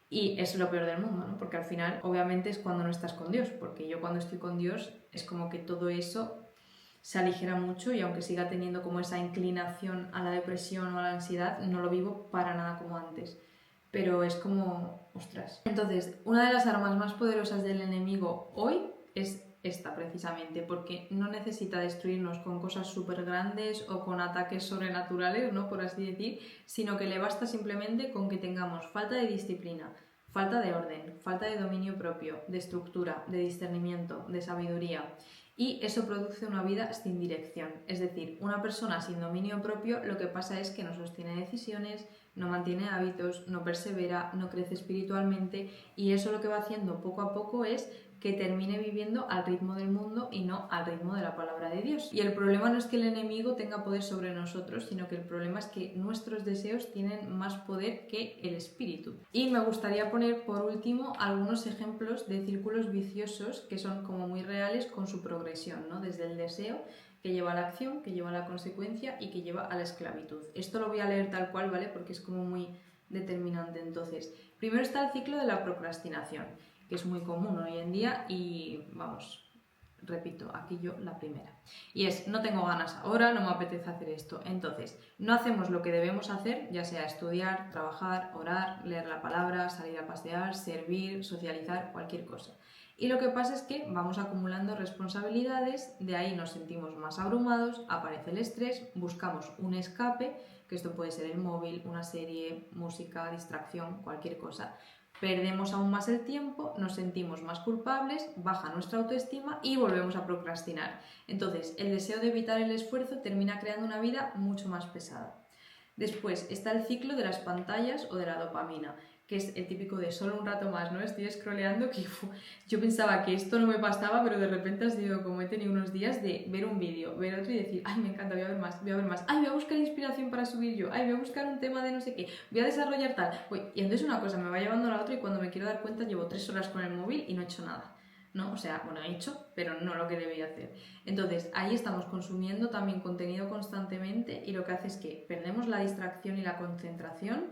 Speaker 1: y es lo peor del mundo, ¿no? Porque al final, obviamente, es cuando no estás con Dios, porque yo cuando estoy con Dios es como que todo eso se aligera mucho y aunque siga teniendo como esa inclinación a la depresión o a la ansiedad, no lo vivo para nada como antes. Pero es como, ostras. Entonces, una de las armas más poderosas del enemigo hoy es esta precisamente, porque no necesita destruirnos con cosas súper grandes o con ataques sobrenaturales, ¿no? Por así decir, sino que le basta simplemente con que tengamos falta de disciplina, falta de orden, falta de dominio propio, de estructura, de discernimiento, de sabiduría. Y eso produce una vida sin dirección. Es decir, una persona sin dominio propio lo que pasa es que no sostiene decisiones, no mantiene hábitos, no persevera, no crece espiritualmente y eso lo que va haciendo poco a poco es que termine viviendo al ritmo del mundo y no al ritmo de la palabra de Dios. Y el problema no es que el enemigo tenga poder sobre nosotros, sino que el problema es que nuestros deseos tienen más poder que el espíritu. Y me gustaría poner por último algunos ejemplos de círculos viciosos que son como muy reales con su progresión, ¿no? Desde el deseo que lleva a la acción, que lleva a la consecuencia y que lleva a la esclavitud. Esto lo voy a leer tal cual, ¿vale? Porque es como muy determinante. Entonces, primero está el ciclo de la procrastinación, que es muy común hoy en día y, vamos, repito, aquí yo la primera. Y es, no tengo ganas ahora, no me apetece hacer esto. Entonces, no hacemos lo que debemos hacer, ya sea estudiar, trabajar, orar, leer la palabra, salir a pasear, servir, socializar, cualquier cosa. Y lo que pasa es que vamos acumulando responsabilidades, de ahí nos sentimos más abrumados, aparece el estrés, buscamos un escape, que esto puede ser el móvil, una serie, música, distracción, cualquier cosa. Perdemos aún más el tiempo, nos sentimos más culpables, baja nuestra autoestima y volvemos a procrastinar. Entonces, el deseo de evitar el esfuerzo termina creando una vida mucho más pesada. Después está el ciclo de las pantallas o de la dopamina, que es el típico de solo un rato más, ¿no? Estoy scrolleando que yo pensaba que esto no me pasaba, pero de repente ha sido como he tenido unos días de ver un vídeo, ver otro y decir, ay, me encanta, voy a ver más, voy a ver más, ay, voy a buscar inspiración para subir yo, ay, voy a buscar un tema de no sé qué, voy a desarrollar tal. Y entonces una cosa me va llevando a la otra y cuando me quiero dar cuenta llevo 3 horas con el móvil y no he hecho nada. ¿No? O sea, bueno, he hecho, pero no lo que debía hacer. Entonces, ahí estamos consumiendo también contenido constantemente y lo que hace es que perdemos la distracción y la concentración,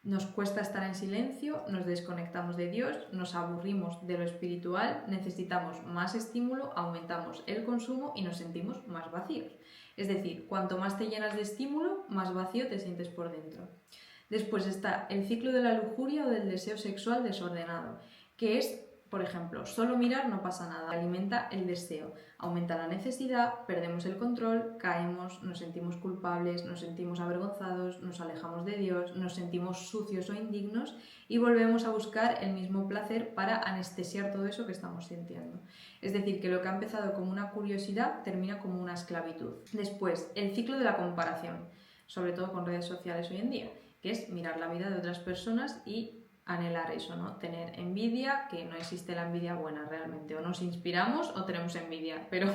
Speaker 1: nos cuesta estar en silencio, nos desconectamos de Dios, nos aburrimos de lo espiritual, necesitamos más estímulo, aumentamos el consumo y nos sentimos más vacíos. Es decir, cuanto más te llenas de estímulo, más vacío te sientes por dentro. Después está el ciclo de la lujuria o del deseo sexual desordenado, que es Por ejemplo, solo mirar no pasa nada, alimenta el deseo, aumenta la necesidad, perdemos el control, caemos, nos sentimos culpables, nos sentimos avergonzados, nos alejamos de Dios, nos sentimos sucios o indignos y volvemos a buscar el mismo placer para anestesiar todo eso que estamos sintiendo. Es decir, que lo que ha empezado como una curiosidad termina como una esclavitud. Después, el ciclo de la comparación, sobre todo con redes sociales hoy en día, que es mirar la vida de otras personas y anhelar eso, ¿no? Tener envidia, que no existe la envidia buena realmente, o nos inspiramos o tenemos envidia, pero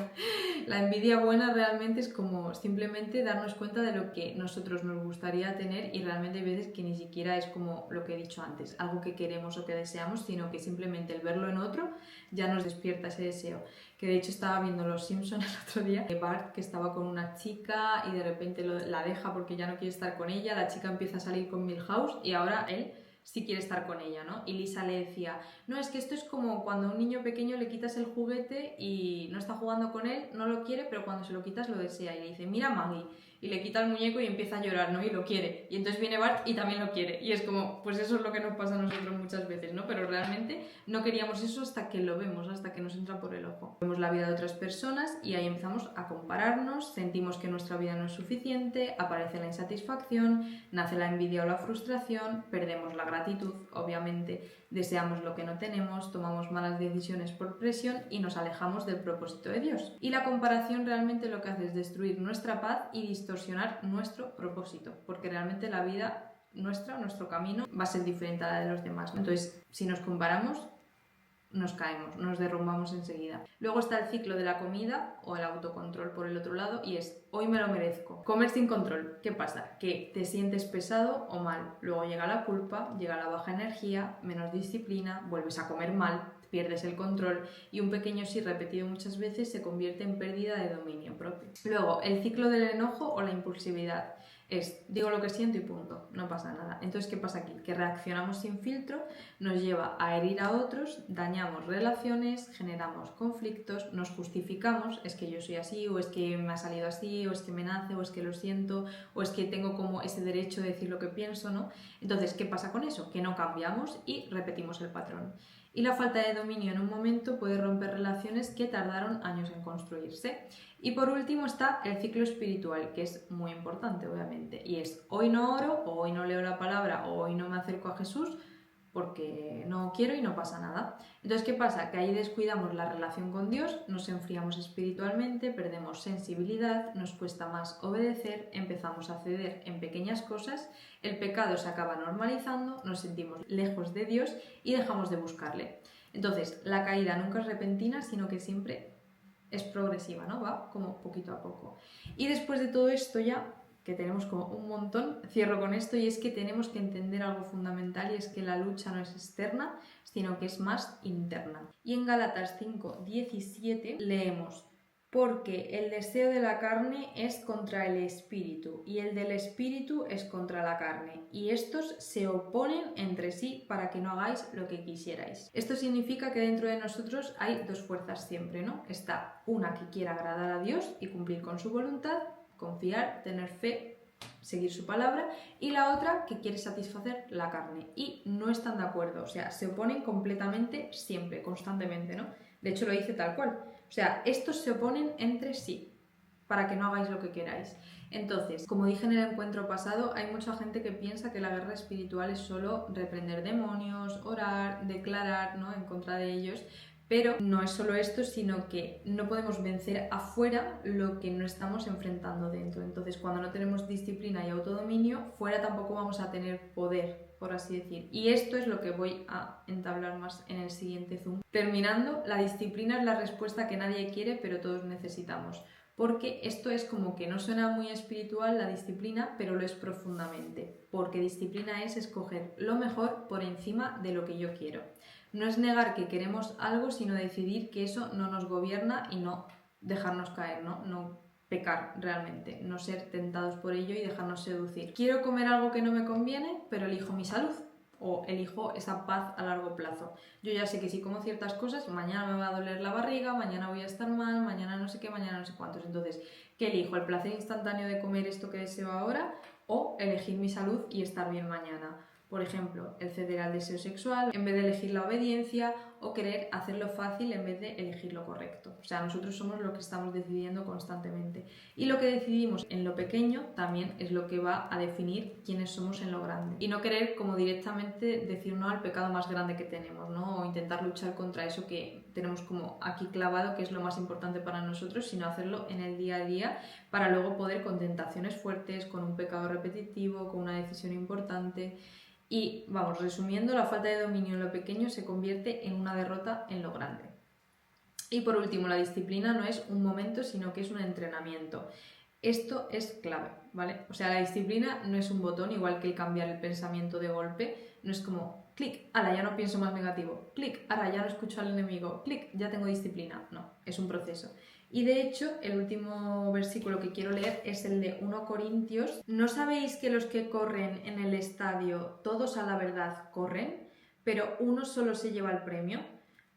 Speaker 1: la envidia buena realmente es como simplemente darnos cuenta de lo que nosotros nos gustaría tener y realmente hay veces que ni siquiera es como lo que he dicho antes, algo que queremos o que deseamos, sino que simplemente el verlo en otro ya nos despierta ese deseo. Que de hecho estaba viendo Los Simpsons el otro día, de Bart que estaba con una chica y de repente la deja porque ya no quiere estar con ella, la chica empieza a salir con Milhouse y ahora él sí quiere estar con ella, ¿no? Y Lisa le decía, no, es que esto es como cuando a un niño pequeño le quitas el juguete y no está jugando con él, no lo quiere, pero cuando se lo quitas lo desea. Y le dice, mira Maggie, y le quita el muñeco y empieza a llorar, ¿no? Y lo quiere. Y entonces viene Bart y también lo quiere. Y es como, pues eso es lo que nos pasa a nosotros muchas veces, ¿no? Pero realmente no queríamos eso hasta que lo vemos, hasta que nos entra por el ojo. Vemos la vida de otras personas y ahí empezamos a compararnos, sentimos que nuestra vida no es suficiente, aparece la insatisfacción, nace la envidia o la frustración, perdemos la gratitud, obviamente, deseamos lo que no tenemos, tomamos malas decisiones por presión y nos alejamos del propósito de Dios. Y la comparación realmente lo que hace es destruir nuestra paz y distorsionar nuestro propósito, porque realmente la vida nuestra, nuestro camino, va a ser diferente a la de los demás. Entonces, si nos comparamos, nos caemos, nos derrumbamos enseguida. Luego está el ciclo de la comida o el autocontrol por el otro lado y es, hoy me lo merezco. Comer sin control, ¿qué pasa? Que te sientes pesado o mal. Luego llega la culpa, llega la baja energía, menos disciplina, vuelves a comer mal, pierdes el control y un pequeño sí repetido muchas veces se convierte en pérdida de dominio propio. Luego, el ciclo del enojo o la impulsividad. Es, digo lo que siento y punto, no pasa nada. Entonces, ¿qué pasa aquí? Que reaccionamos sin filtro, nos lleva a herir a otros, dañamos relaciones, generamos conflictos, nos justificamos, es que yo soy así, o es que me ha salido así, o es que me nace, o es que lo siento, o es que tengo como ese derecho de decir lo que pienso, ¿no? Entonces, ¿qué pasa con eso? Que no cambiamos y repetimos el patrón. Y la falta de dominio en un momento puede romper relaciones que tardaron años en construirse. Y por último está el ciclo espiritual, que es muy importante, obviamente, y es hoy no oro, o hoy no leo la palabra, o hoy no me acerco a Jesús, porque no quiero y no pasa nada. Entonces, ¿qué pasa? Que ahí descuidamos la relación con Dios, nos enfriamos espiritualmente, perdemos sensibilidad, nos cuesta más obedecer, empezamos a ceder en pequeñas cosas, el pecado se acaba normalizando, nos sentimos lejos de Dios y dejamos de buscarle. Entonces, la caída nunca es repentina, sino que siempre es progresiva, ¿no? Va como poquito a poco. Y después de todo esto ya, que tenemos como un montón, cierro con esto y es que tenemos que entender algo fundamental y es que la lucha no es externa, sino que es más interna. Y en Gálatas 5:17 leemos: porque el deseo de la carne es contra el espíritu y el del espíritu es contra la carne, y estos se oponen entre sí para que no hagáis lo que quisierais. Esto significa que dentro de nosotros hay dos fuerzas siempre, ¿no? Está una que quiere agradar a Dios y cumplir con su voluntad, confiar, tener fe, seguir su palabra, y la otra que quiere satisfacer la carne y no están de acuerdo, o sea, se oponen completamente siempre, constantemente, ¿no? De hecho lo dice tal cual, o sea, estos se oponen entre sí para que no hagáis lo que queráis. Entonces, como dije en el encuentro pasado, hay mucha gente que piensa que la guerra espiritual es solo reprender demonios, orar, declarar, ¿no?, en contra de ellos. Pero no es solo esto, sino que no podemos vencer afuera lo que no estamos enfrentando dentro. Entonces, cuando no tenemos disciplina y autodominio, fuera tampoco vamos a tener poder, por así decir. Y esto es lo que voy a entablar más en el siguiente Zoom. Terminando, la disciplina es la respuesta que nadie quiere, pero todos necesitamos. Porque esto es como que no suena muy espiritual la disciplina, pero lo es profundamente. Porque disciplina es escoger lo mejor por encima de lo que yo quiero. No es negar que queremos algo, sino decidir que eso no nos gobierna y no dejarnos caer, no pecar realmente, no ser tentados por ello y dejarnos seducir. Quiero comer algo que no me conviene, pero elijo mi salud o elijo esa paz a largo plazo. Yo ya sé que si como ciertas cosas, mañana me va a doler la barriga, mañana voy a estar mal, mañana no sé qué, mañana no sé cuántos. Entonces, ¿qué elijo? ¿El placer instantáneo de comer esto que deseo ahora o elegir mi salud y estar bien mañana? Por ejemplo, el ceder al deseo sexual en vez de elegir la obediencia o querer hacerlo fácil en vez de elegir lo correcto. O sea, nosotros somos lo que estamos decidiendo constantemente. Y lo que decidimos en lo pequeño también es lo que va a definir quiénes somos en lo grande. Y no querer como directamente decir no al pecado más grande que tenemos, ¿no? O intentar luchar contra eso que tenemos como aquí clavado, que es lo más importante para nosotros, sino hacerlo en el día a día para luego poder con tentaciones fuertes, con un pecado repetitivo, con una decisión importante. Y vamos, resumiendo, la falta de dominio en lo pequeño se convierte en una derrota en lo grande. Y por último, la disciplina no es un momento, sino que es un entrenamiento. Esto es clave, ¿vale? O sea, la disciplina no es un botón, igual que el cambiar el pensamiento de golpe. No es como, clic, ahora ya no pienso más negativo, clic, ahora ya no escucho al enemigo, clic, ya tengo disciplina. No, es un proceso. Y de hecho, el último versículo que quiero leer es el de 1 Corintios. ¿No sabéis que los que corren en el estadio, todos a la verdad corren, pero uno solo se lleva el premio?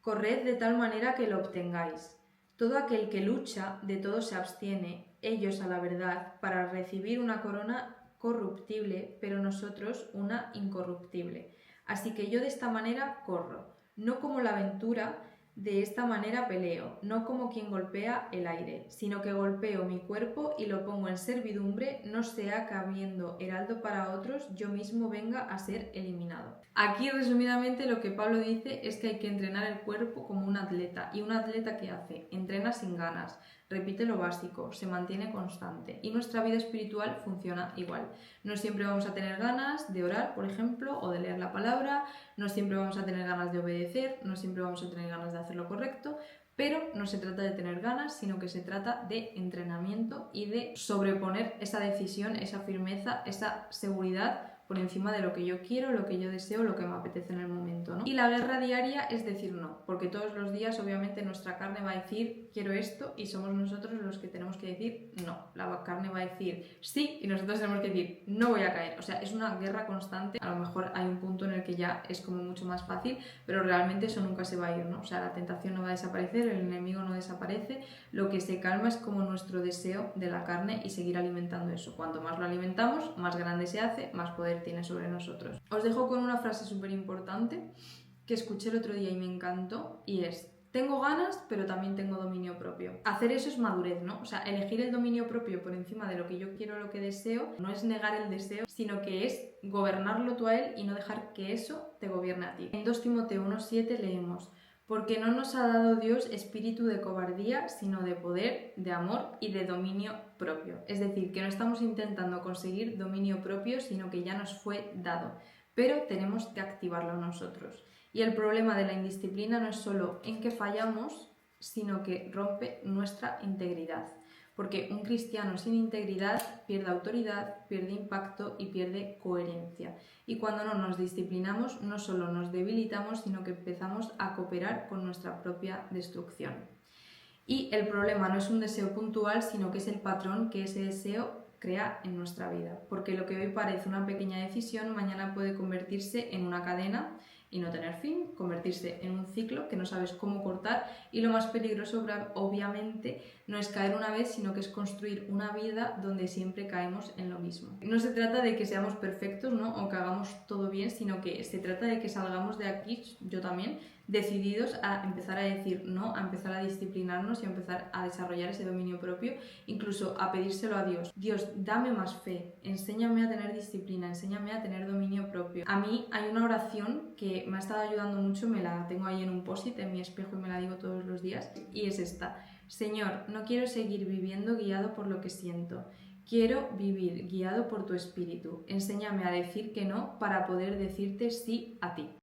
Speaker 1: Corred de tal manera que lo obtengáis. Todo aquel que lucha, de todo se abstiene, ellos a la verdad, para recibir una corona corruptible, pero nosotros una incorruptible. Así que yo de esta manera corro, no como la aventura, de esta manera peleo, no como quien golpea el aire, sino que golpeo mi cuerpo y lo pongo en servidumbre, no sea que habiendo heraldo para otros, yo mismo venga a ser eliminado. Aquí resumidamente lo que Pablo dice es que hay que entrenar el cuerpo como un atleta. ¿Y un atleta qué hace? Entrena sin ganas, repite lo básico, se mantiene constante. Y nuestra vida espiritual funciona igual. No siempre vamos a tener ganas de orar, por ejemplo, o de leer la palabra, no siempre vamos a tener ganas de obedecer, no siempre vamos a tener ganas de hacer lo correcto, pero no se trata de tener ganas, sino que se trata de entrenamiento y de sobreponer esa decisión, esa firmeza, esa seguridad por encima de lo que yo quiero, lo que yo deseo, lo que me apetece en el momento, ¿no? Y la guerra diaria es decir no, porque todos los días obviamente nuestra carne va a decir quiero esto y somos nosotros los que tenemos que decir no. La carne va a decir sí y nosotros tenemos que decir no voy a caer. O sea, es una guerra constante. A lo mejor hay un punto en el que ya es como mucho más fácil, pero realmente eso nunca se va a ir, ¿no? O sea, la tentación no va a desaparecer, el enemigo no desaparece, lo que se calma es como nuestro deseo de la carne y seguir alimentando eso. Cuanto más lo alimentamos, más grande se hace, más poder tiene sobre nosotros. Os dejo con una frase súper importante que escuché el otro día y me encantó y es: tengo ganas, pero también tengo dominio propio. Hacer eso es madurez, ¿no? O sea, elegir el dominio propio por encima de lo que yo quiero, lo que deseo, no es negar el deseo, sino que es gobernarlo tú a él y no dejar que eso te gobierne a ti. En 2 Timoteo 1:7 leemos: porque no nos ha dado Dios espíritu de cobardía, sino de poder, de amor y de dominio propio. Es decir, que no estamos intentando conseguir dominio propio, sino que ya nos fue dado, pero tenemos que activarlo nosotros. Y el problema de la indisciplina no es solo en que fallamos, sino que rompe nuestra integridad. Porque un cristiano sin integridad pierde autoridad, pierde impacto y pierde coherencia. Y cuando no nos disciplinamos, no solo nos debilitamos, sino que empezamos a cooperar con nuestra propia destrucción. Y el problema no es un deseo puntual, sino que es el patrón que ese deseo crea en nuestra vida. Porque lo que hoy parece una pequeña decisión, mañana puede convertirse en una cadena y no tener fin, convertirse en un ciclo que no sabes cómo cortar, y lo más peligroso obviamente no es caer una vez, sino que es construir una vida donde siempre caemos en lo mismo. No se trata de que seamos perfectos, ¿no? O que hagamos todo bien, sino que se trata de que salgamos de aquí, yo también, decididos a empezar a decir no, a empezar a disciplinarnos y a empezar a desarrollar ese dominio propio, incluso a pedírselo a Dios. Dios, dame más fe, enséñame a tener disciplina, enséñame a tener dominio propio. A mí hay una oración que me ha estado ayudando mucho, me la tengo ahí en un post-it en mi espejo y me la digo todos los días, y es esta: Señor, no quiero seguir viviendo guiado por lo que siento. Quiero vivir guiado por tu espíritu. Enséñame a decir que no para poder decirte sí a ti.